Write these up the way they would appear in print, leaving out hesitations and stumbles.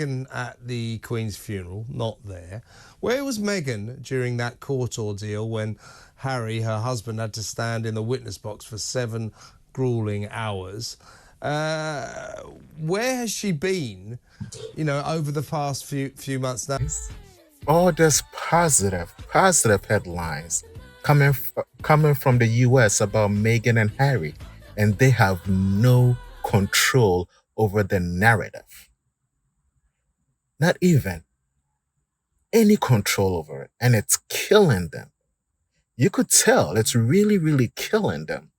Meghan at the Queen's funeral, not there. Where was Meghan during that court ordeal when Harry, her husband, had to stand in the witness box for 7 grueling hours? Uh, where has she been, over the past few months now? All these positive headlines coming from the US about Meghan and Harry, and they have no control over the narrative. Not even any control over it. And it's killing them. You could tell it's really, really killing them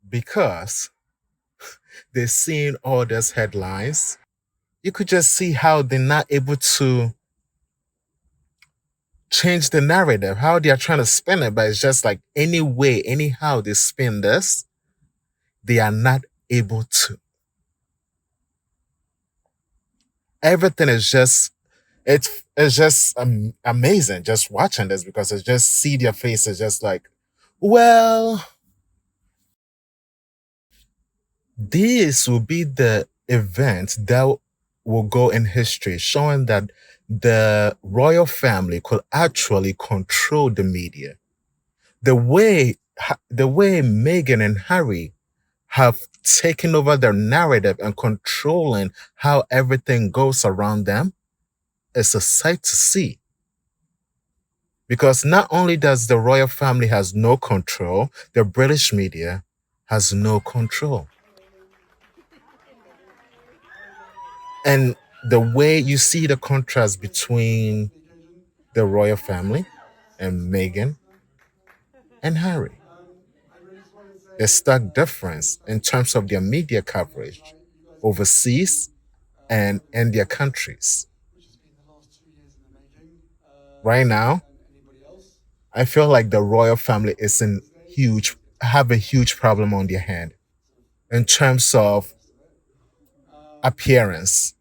because they're seeing all these headlines. You could just see how they're not able to change the narrative, how they are trying to spin it, but it's just like any way, anyhow they spin this, they are not able to. Everything is just it's just amazing just watching this because it's just see their faces just like, well, this will be the event that will go in history, showing that the royal family could actually control the media. The way Meghan and Harry have taken over their narrative and controlling how everything goes around them is a sight to see. Because not only does the royal family has no control, the British media has no control. And the way you see the contrast between the royal family and Meghan and Harry, the stark difference in terms of their media coverage overseas and in their countries. Right now, I feel like the royal family is in huge have a huge problem on their hand in terms of appearance.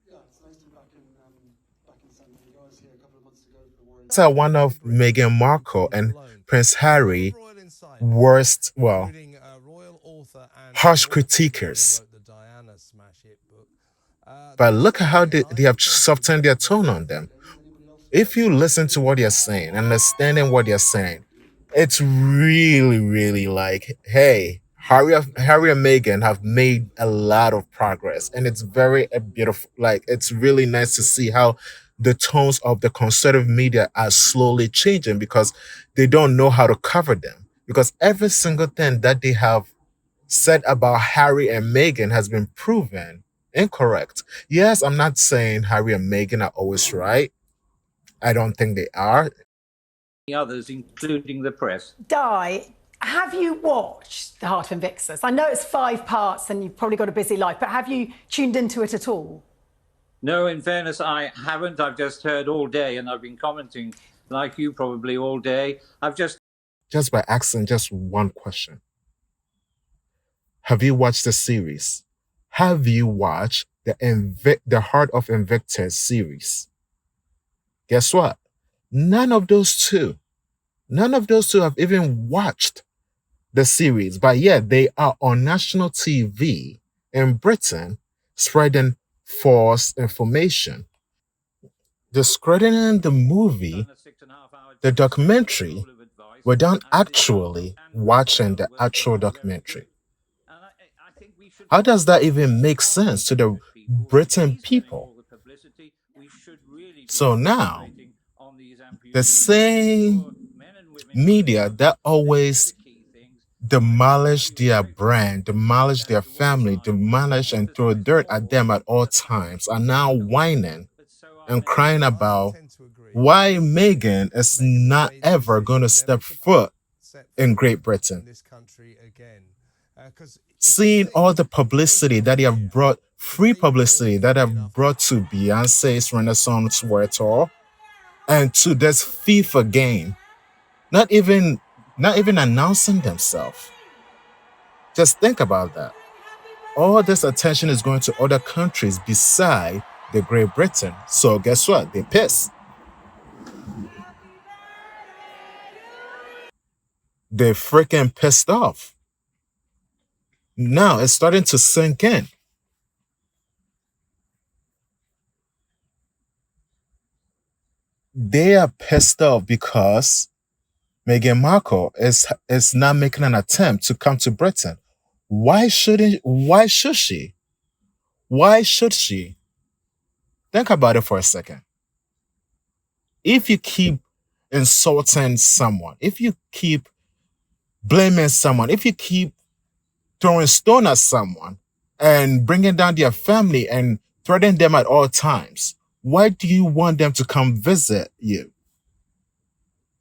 So one of Meghan Markle and Prince Harry worst, well, harsh critiquers. But look at how they have softened their tone on them. If you listen to what they're saying, understanding what they're saying, it's really, really like, hey, Harry and Meghan have made a lot of progress, and it's very beautiful. Like, it's really nice to see how the tones of the conservative media are slowly changing because they don't know how to cover them. Because every single thing that they have said about Harry and Meghan has been proven incorrect. Yes, I'm not saying Harry and Meghan are always right. I don't think they are. Others, including the press. Di, have you watched The Heart of Invictus? I know it's 5 parts and you've probably got a busy life, but have you tuned into it at all? No, in fairness, I haven't. I've just heard all day and I've been commenting like you probably all day. Just by asking just one question. Have you watched the series? Have you watched the Heart of Invictus series? Guess what? None of those two. None of those two have even watched the series, but yet they are on national TV in Britain spreading false information. Discrediting the movie, the documentary, without actually watching the actual documentary. How does that even make sense to the Britain people? So now, the same media that always demolish their brand, demolish their family, demolish and throw dirt at them at all times are now whining and crying about why Meghan is not ever going to step foot in Great Britain. Seeing all the publicity that they have brought, free publicity that have brought to Beyonce's Renaissance World Tour and to this FIFA game, not even announcing themselves. Just think about that. All this attention is going to other countries beside the Great Britain. So guess what? They pissed. They're freaking pissed off. Now it's starting to sink in. They are pissed off because Meghan Markle is not making an attempt to come to Britain. Why shouldn't? Why should she? Why should she? Think about it for a second. If you keep insulting someone, if you keep blaming someone, if you keep throwing stone at someone and bringing down their family and threatening them at all times, why do you want them to come visit you?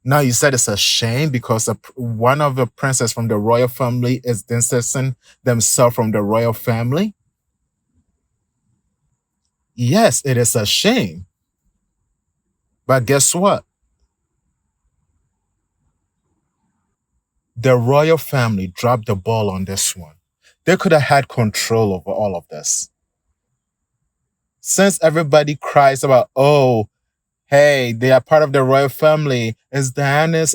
Now you said it's a shame because one of the princes from the royal family is distancing themselves from the royal family. Yes, it is a shame. But guess what? The royal family dropped the ball on this one. They could have had control over all of this. Since everybody cries about, oh, hey, they are part of the royal family, it's Diana's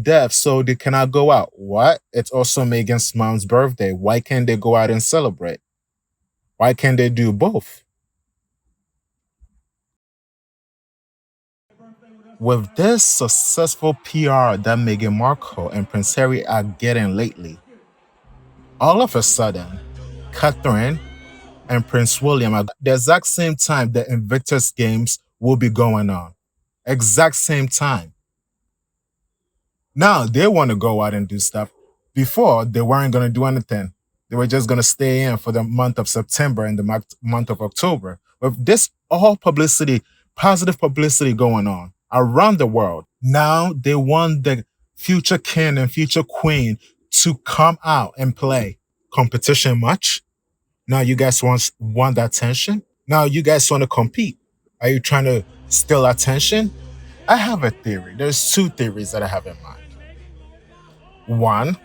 death, so they cannot go out. What? It's also Meghan's mom's birthday. Why can't they go out and celebrate? Why can't they do both? With this successful PR that Meghan Markle and Prince Harry are getting lately, all of a sudden, Catherine and Prince William at the exact same time the Invictus Games will be going on. Exact same time. Now they want to go out and do stuff. Before, they weren't going to do anything. They were just going to stay in for the month of September and the month of October. With this all publicity, positive publicity going on around the world, now they want the future king and future queen to come out and play. Competition much? Now you guys want that attention? Now you guys want to compete? Are you trying to steal attention? I have a theory. There's two theories that I have in mind. One,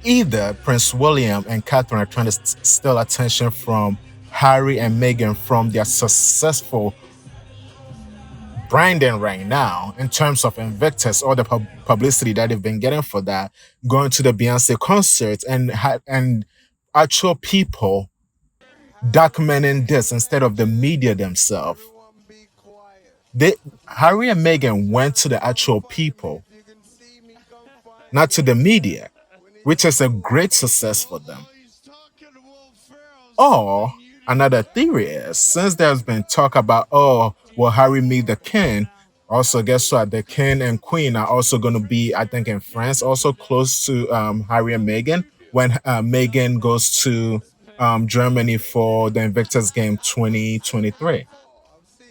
either Prince William and Catherine are trying to steal attention from Harry and Meghan from their successful branding right now in terms of Invictus, all the publicity that they've been getting for that, going to the Beyonce concerts and actual people documenting this instead of the media themselves. Harry and Meghan went to the actual people, not to the media, which is a great success for them. Or another theory is, since there's been talk about, oh, will Harry meet the king? Also, guess what? The king and queen are also going to be, I think, in France, also close to Harry and Meghan when Meghan goes to Germany for the Invictus Game 2023.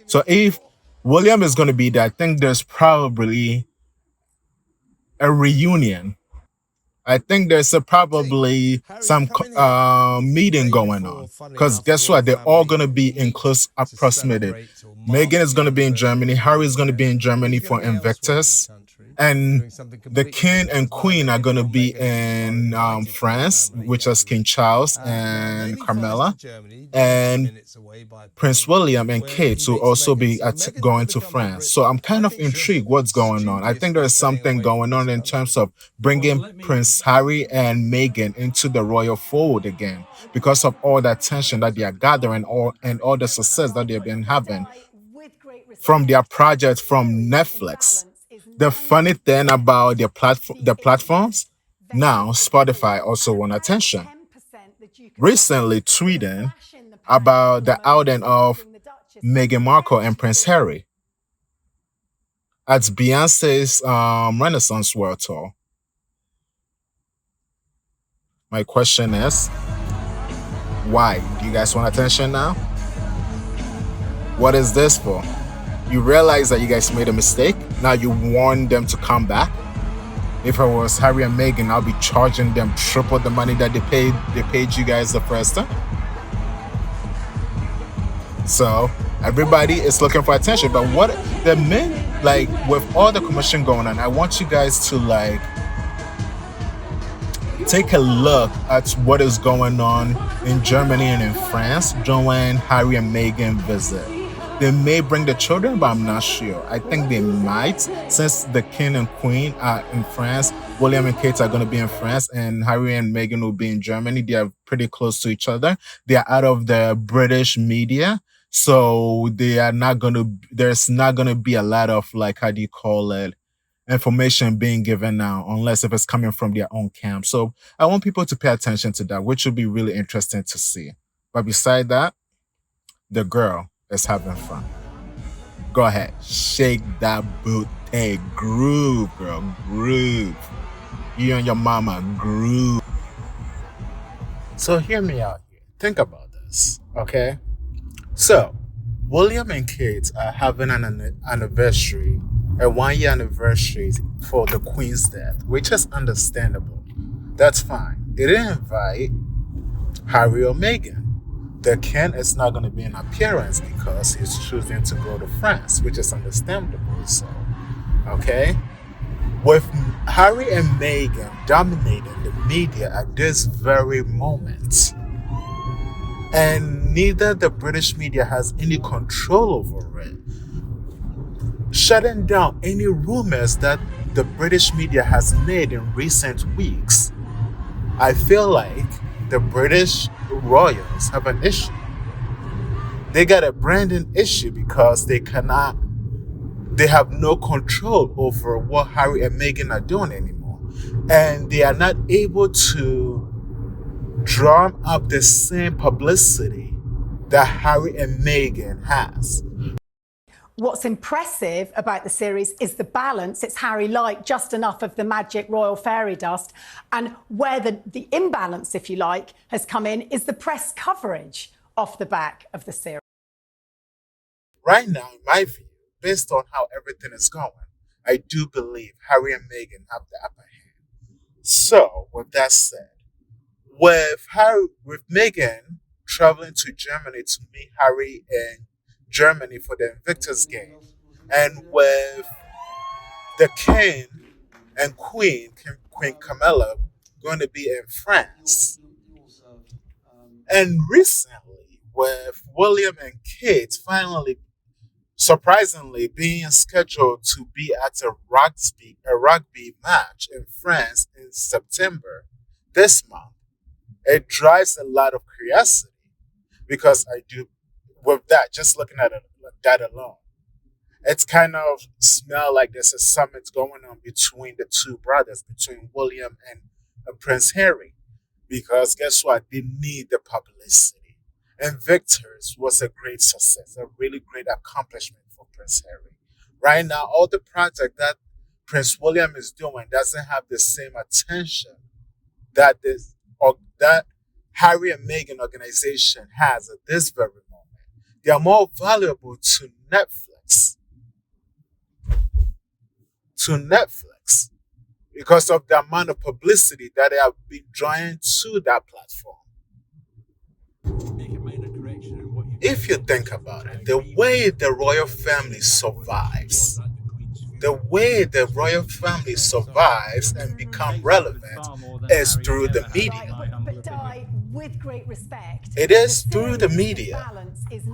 So if William is going to be there, I think there's probably a reunion. I think there's probably some meeting going on. Because guess what? They're all going to be in close proximity. Meghan is going to be in Germany. Harry is going to be in Germany for Invictus. And the king and queen are going to be in France, which is King Charles and Carmela. And Prince William and Kate will also be going to France. So I'm kind of intrigued what's going on. I think there's something going on in terms of bringing Prince Harry and Meghan into the royal fold again because of all that tension that they are gathering and all the success that they've been having from their project from Netflix. The funny thing about the platforms, now Spotify also won attention. Recently tweeting about the outing of Meghan Markle and Prince Harry at Beyonce's Renaissance World Tour. My question is, why? Do you guys want attention now? What is this for? You realize that you guys made a mistake. Now you want them to come back. If I was Harry and Meghan, I'll be charging them triple the money that they paid you guys the first time. So everybody is looking for attention. But what the men, like with all the commotion going on, I want you guys to like take a look at what is going on in Germany and in France during Harry and Meghan visit. They may bring the children, but I'm not sure. I think they might, since the king and queen are in France. William and Kate are going to be in France, and Harry and Meghan will be in Germany. They are pretty close to each other. They are out of the British media, So they are not gonna. There's not gonna be a lot of, like, how do you call it, information being given now, unless if it's coming from their own camp. So I want people to pay attention to that, which will be really interesting to see. But beside that, the girl is having fun. Go ahead, shake that booty, groove, girl, groove. You and your mama, groove. So hear me out here. Think about this, okay? So, William and Kate are having an anniversary, a 1 year anniversary for the Queen's death, which is understandable. That's fine. They didn't invite Harry or Meghan. The King is not going to be an appearance because he's choosing to go to France, which is understandable. So, okay? With Harry and Meghan dominating the media at this very moment, and neither the British media has any control over it, shutting down any rumors that the British media has made in recent weeks, I feel like the British royals have an issue. They got a branding issue because they have no control over what Harry and Meghan are doing anymore. And they are not able to drum up the same publicity that Harry and Meghan has. What's impressive about the series is the balance. It's Harry-like, just enough of the magic royal fairy dust. And where the imbalance, if you like, has come in is the press coverage off the back of the series. Right now, in my view, based on how everything is going, I do believe Harry and Meghan have the upper hand. So, with that said, with Meghan traveling to Germany to meet Harry in Germany for the Invictus game, and with the King and Queen Camilla, going to be in France, and recently with William and Kate finally, surprisingly, being scheduled to be at a rugby match in France in September this month, it drives a lot of curiosity because I do, with that, just looking at it, that alone, it's kind of smell like there's a summit going on between the two brothers, between William and Prince Harry, because guess what? They need the publicity. Invictus was a great success, a really great accomplishment for Prince Harry. Right now, all the project that Prince William is doing doesn't have the same attention that that Harry and Meghan organization has at this very moment. They are more valuable to Netflix. Because of the amount of publicity that they have been drawing to that platform. If you think about it, the way the royal family survives, and become relevant is through the media. But Di, with great respect, It is through the media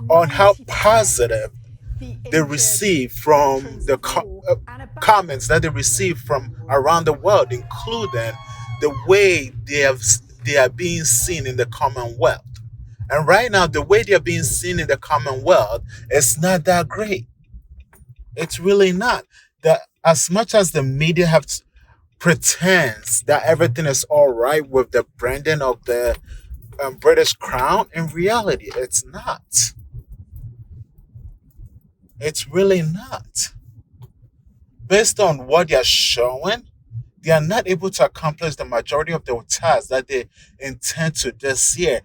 on how positive they receive from the comments that they receive from around the world, including the way they are being seen in the Commonwealth. And right now, the way they are being seen in the Commonwealth is not that great. It's really not. That as much as the media pretends that everything is all right with the branding of the British crown, in reality, it's not. It's really not. Based on what they are showing, they are not able to accomplish the majority of the tasks that they intend to this year.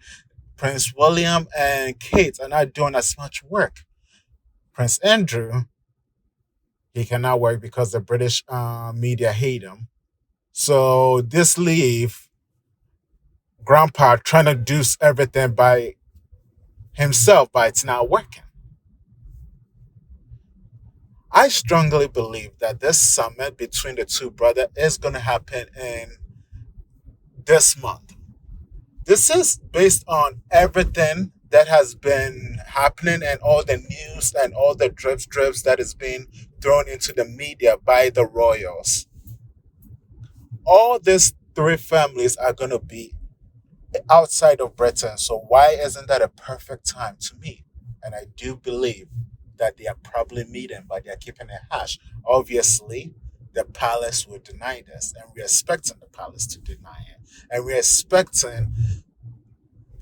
Prince William and Kate are not doing as much work. Prince Andrew, he cannot work because the British media hate him. So this leave Grandpa trying to do everything by himself, but it's not working. I strongly believe that this summit between the two brothers is going to happen in this month. This is based on everything that has been happening and all the news and all the drips that is being thrown into the media by the royals. All these three families are going to be outside of Britain. So why isn't that a perfect time to meet? And I do believe that they are probably meeting, but they're keeping it hush. Obviously, the palace will deny this, and we're expecting the palace to deny it. And we're expecting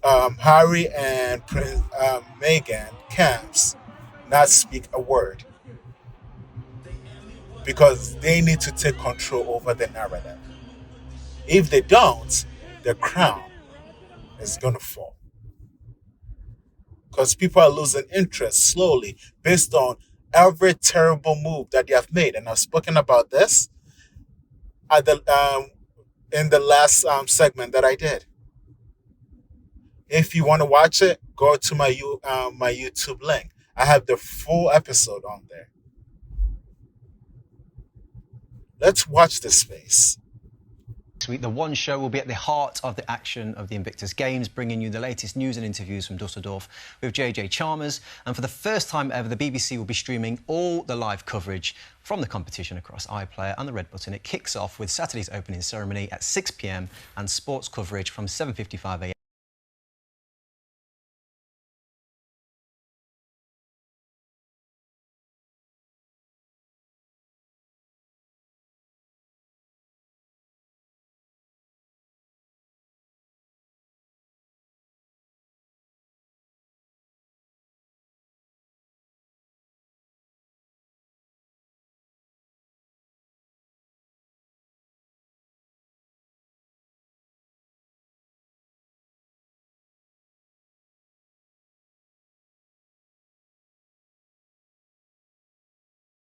Harry and Meghan camps not speak a word because they need to take control over the narrative. If they don't, the crown is going to fall. Because people are losing interest slowly based on every terrible move that they have made. And I've spoken about this at in the last segment that I did. If you want to watch it, go to my YouTube link. I have the full episode on there. Let's watch this space. This week, the One Show will be at the heart of the action of the Invictus Games, bringing you the latest news and interviews from Dusseldorf with JJ Chalmers. And for the first time ever, the BBC will be streaming all the live coverage from the competition across iPlayer and the Red Button. It kicks off with Saturday's opening ceremony at 6 p.m. and sports coverage from 7:55 a.m.